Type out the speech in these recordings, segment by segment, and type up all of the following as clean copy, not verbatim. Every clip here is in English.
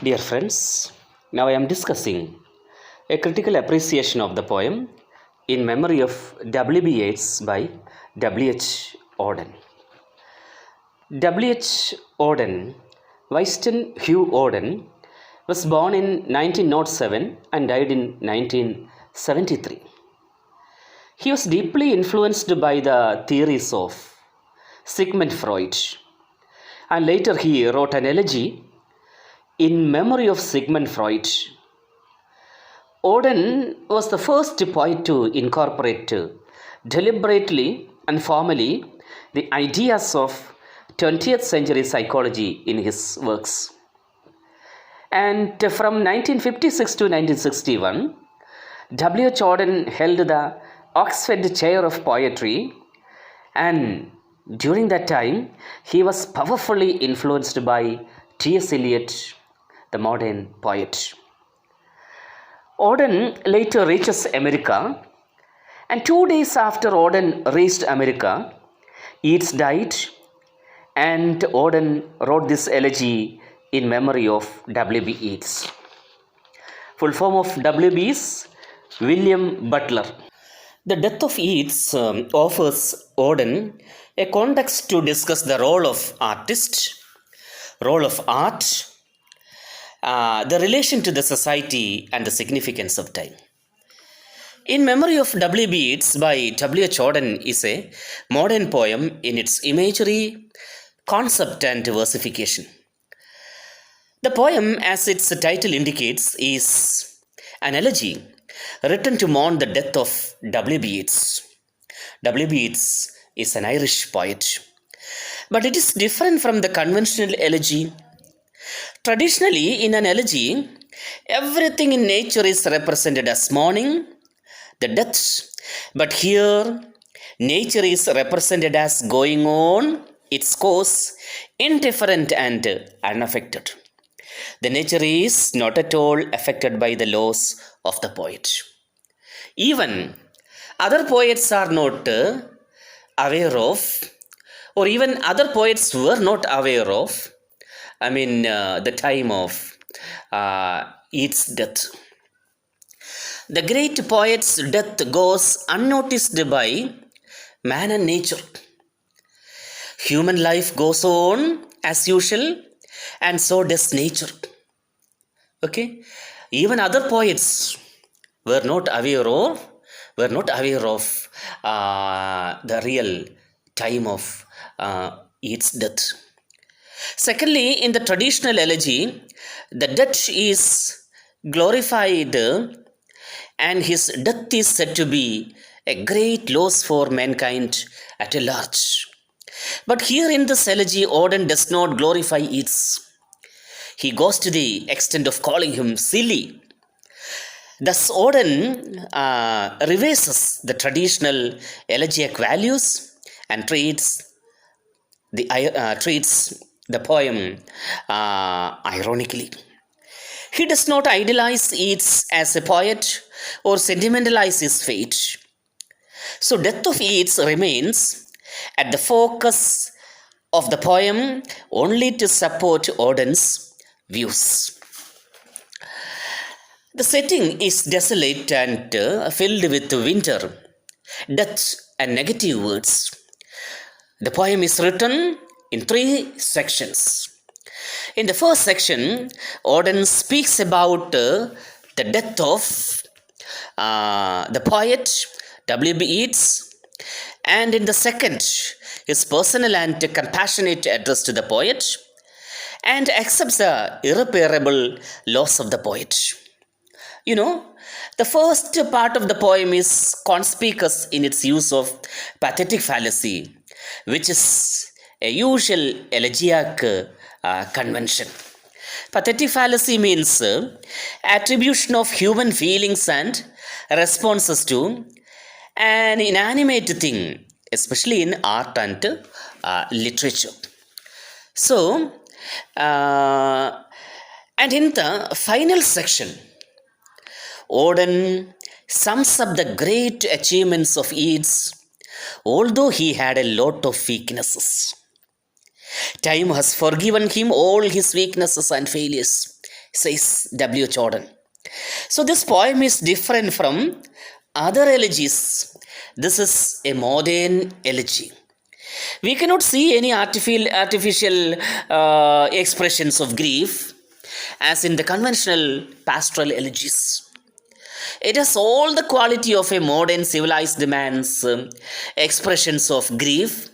Dear friends, now I am discussing a critical appreciation of the poem In Memory of W.B. Yeats by W.H. Auden. W.H. Auden, Wyston Hugh Auden, was born in 1907 and died in 1973. He was deeply influenced by the theories of Sigmund Freud, and later he wrote an elegy in memory of Sigmund Freud. Auden was the first poet to incorporate deliberately and formally the ideas of 20th century psychology in his works. And from 1956 to 1961, W.H. Auden held the Oxford Chair of Poetry, and during that time, he was powerfully influenced by T.S. Eliot, the modern poet. Auden later reaches America, and 2 days after Auden reached America, Yeats died, and Auden wrote this elegy in memory of W.B. Yeats. Full form of W.B. is William Butler. The death of Yeats offers Auden a context to discuss the role of artist, role of art, the relation to the society, and the significance of time. In Memory of W.B. Yeats by W.H. Auden is a modern poem in its imagery, concept, and versification. The poem, as its title indicates, is an elegy written to mourn the death of W.B. Yeats. W.B. Yeats is an Irish poet, but it is different from the conventional elegy. Traditionally, in an elegy, everything in nature is represented as mourning the death, but here, nature is represented as going on its course, indifferent and unaffected. The nature is not at all affected by the laws of the poet. Even other poets are not aware of, or even other poets were not aware of, the time of Yeats' death. The great poet's death goes unnoticed by man and nature. Human life goes on as usual, and so does nature. Okay, even other poets were not aware of the real time of Yeats' death. Secondly, in the traditional elegy, the dead is glorified, and his death is said to be a great loss for mankind at a large. But here in this elegy, Auden does not glorify Yeats. He goes to the extent of calling him silly. Thus, Auden reverses the traditional elegiac values and treats the poem ironically. He does not idealize Yeats as a poet or sentimentalize his fate. So, death of Yeats remains at the focus of the poem only to support Auden's views. The setting is desolate and filled with winter, death, and negative words. The poem is written in 3 sections. In the first section, Auden speaks about the death of the poet W.B. Yeats, and in the second, his personal and compassionate address to the poet, and accepts the irreparable loss of the poet. The first part of the poem is conspicuous in its use of pathetic fallacy, which is a usual elegiac convention. Pathetic fallacy means attribution of human feelings and responses to an inanimate thing, especially in art and literature. So, and in the final section, Auden sums up the great achievements of Yeats, although he had a lot of weaknesses. Time has forgiven him all his weaknesses and failures, says W. Auden. So, this poem is different from other elegies. This is a modern elegy. We cannot see any artificial expressions of grief as in the conventional pastoral elegies. It has all the quality of a modern civilized man's expressions of grief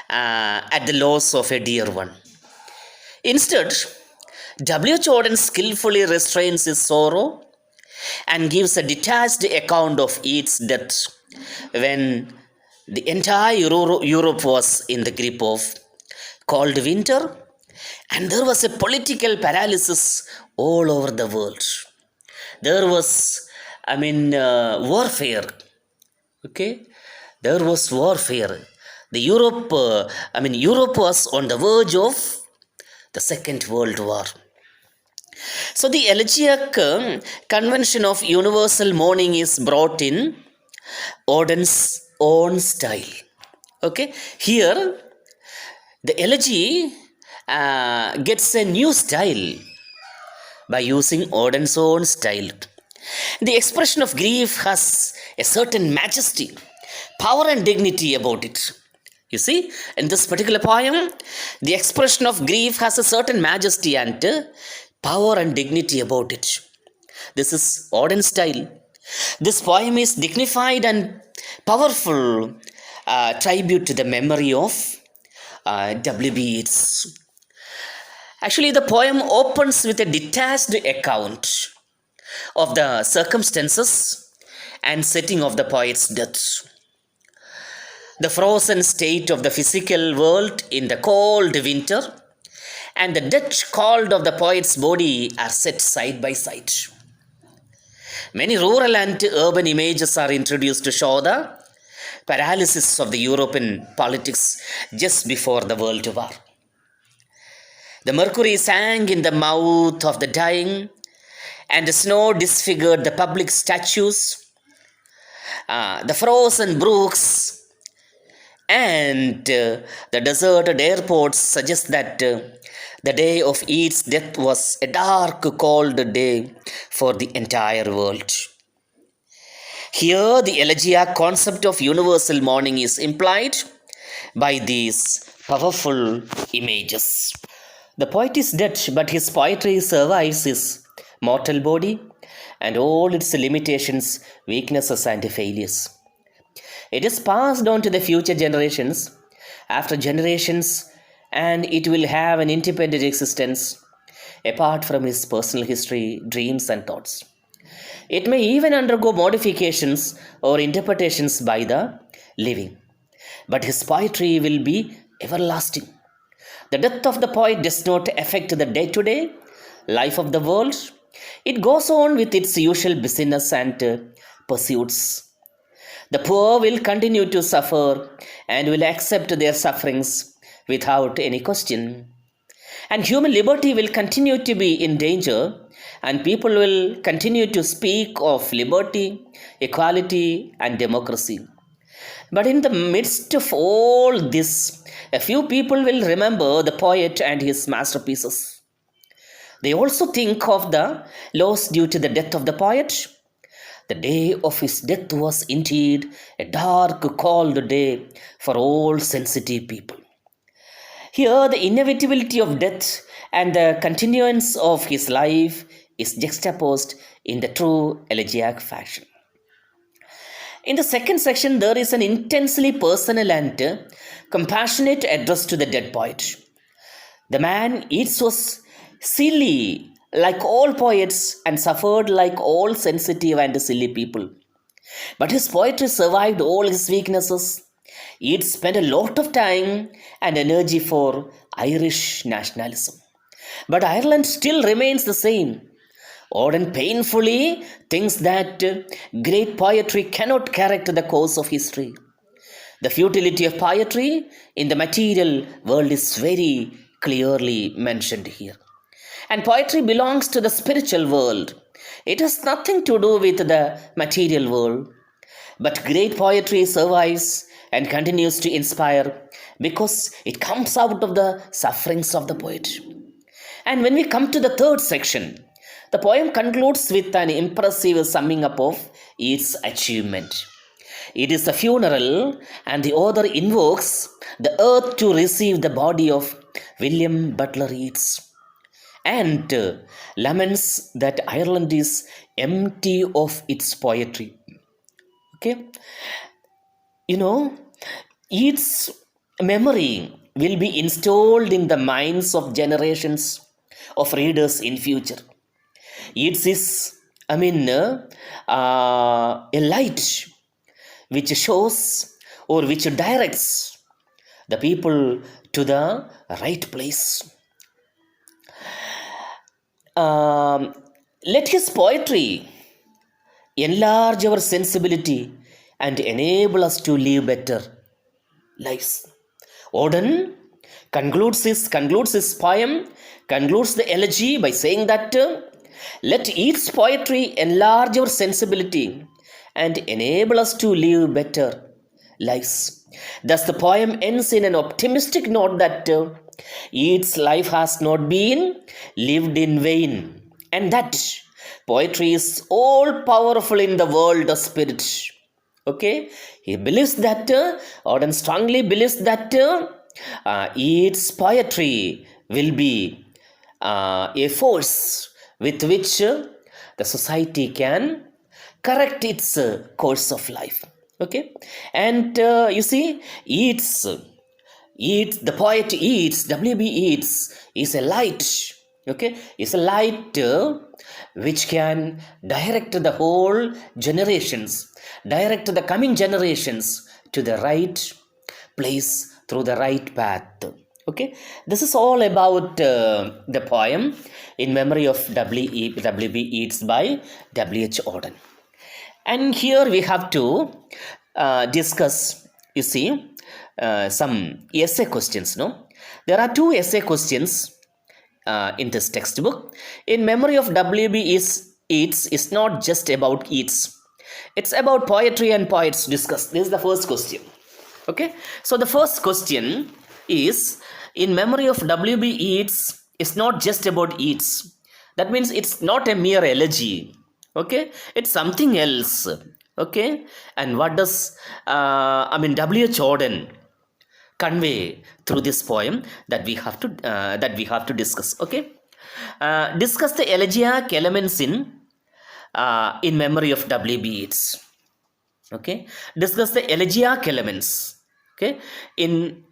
at the loss of a dear one. Instead, W. Jordan skillfully restrains his sorrow and gives a detached account of Yeats' death when the entire Europe was in the grip of cold winter and there was a political paralysis all over the world. There was, warfare. Okay, there was warfare. Europe was on the verge of the Second World War. So the elegiac convention of universal mourning is brought in Auden's own style. Okay, here the elegy gets a new style by using Auden's own style. The expression of grief has a certain majesty, power, and dignity about it. You see, in this particular poem, the expression of grief has a certain majesty and power and dignity about it. This is Auden's style. This poem is dignified and powerful tribute to the memory of W.B. Yeats. Actually, the poem opens with a detached account of the circumstances and setting of the poet's death. The frozen state of the physical world in the cold winter and the death cold of the poet's body are set side by side. Many rural and urban images are introduced to show the paralysis of the European politics just before the World War. The mercury sang in the mouth of the dying, and the snow disfigured the public statues. The frozen brooks and the deserted airports suggest that the day of Yeats' death was a dark, cold day for the entire world. Here, the elegiac concept of universal mourning is implied by these powerful images. The poet is dead, but his poetry survives his mortal body and all its limitations, weaknesses, and failures. It is passed on to the future generations after generations, and it will have an independent existence apart from his personal history, dreams, and thoughts. It may even undergo modifications or interpretations by the living, but his poetry will be everlasting. The death of the poet does not affect the day to day life of the world. It goes on with its usual business and pursuits. The poor will continue to suffer and will accept their sufferings without any question. And human liberty will continue to be in danger, and people will continue to speak of liberty, equality, and democracy. But in the midst of all this, a few people will remember the poet and his masterpieces. They also think of the loss due to the death of the poet. The day of his death was indeed a dark, cold day for all sensitive people. Here, the inevitability of death and the continuance of his life is juxtaposed in the true elegiac fashion. In the second section, there is an intensely personal and compassionate address to the dead poet. The man Yeats was silly like all poets and suffered like all sensitive and silly people. But his poetry survived all his weaknesses. Yeats spent a lot of time and energy for Irish nationalism. But Ireland still remains the same. Auden painfully thinks that great poetry cannot correct the course of history. The futility of poetry in the material world is very clearly mentioned here. And poetry belongs to the spiritual world. It has nothing to do with the material world. But great poetry survives and continues to inspire because it comes out of the sufferings of the poet. And when we come to the third section, the poem concludes with an impressive summing up of its achievement. It is a funeral, and the author invokes the earth to receive the body of William Butler Yeats and laments that Ireland is empty of its poetry. Okay, you know, its memory will be installed in the minds of generations of readers in future. It is, a light which shows or which directs the people to the right place. Let his poetry enlarge our sensibility and enable us to live better lives. Auden concludes his poem, concludes the elegy by saying that let each poetry enlarge our sensibility and enable us to live better lives. Thus, the poem ends in an optimistic note that its life has not been lived in vain, and that poetry is all powerful in the world of spirit. Okay, he believes that, Auden strongly believes that its poetry will be a force with which the society can correct its course of life. Okay, and you see, Yeats, the poet Yeats, W.B. Yeats, is a light. Okay, is a light which can direct the whole generations, direct the coming generations to the right place through the right path. Okay, this is all about the poem in memory of W.B. Yeats by W.H. Auden. And here we have to discuss, you see, some essay questions. No, there are two essay questions in this textbook. In memory of W.B. Yeats is not just about Yeats. It's about poetry and poets discussed. This is the first question. Okay, so the first question is, in memory of W.B. Yeats is not just about Yeats. That means it's not a mere elegy. Okay, it's something else. Okay, and what does W.H. Auden convey through this poem that we have to discuss. Okay, discuss the elegiac elements in memory of W.B. Yeats. Okay, discuss the elegiac elements. Okay, in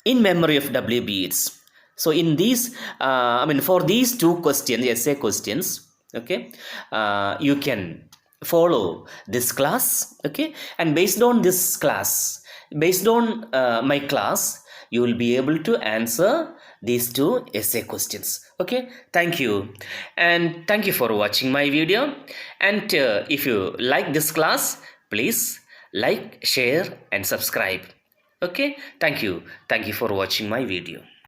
memory of W.B. Yeats. So in these, for these two questions, essay questions, okay, you can follow this class. Okay, and based on this class, based on my class, you will be able to answer these two essay questions. Okay, thank you, and thank you for watching my video. And if you like this class, please like, share and subscribe. Okay, thank you for watching my video.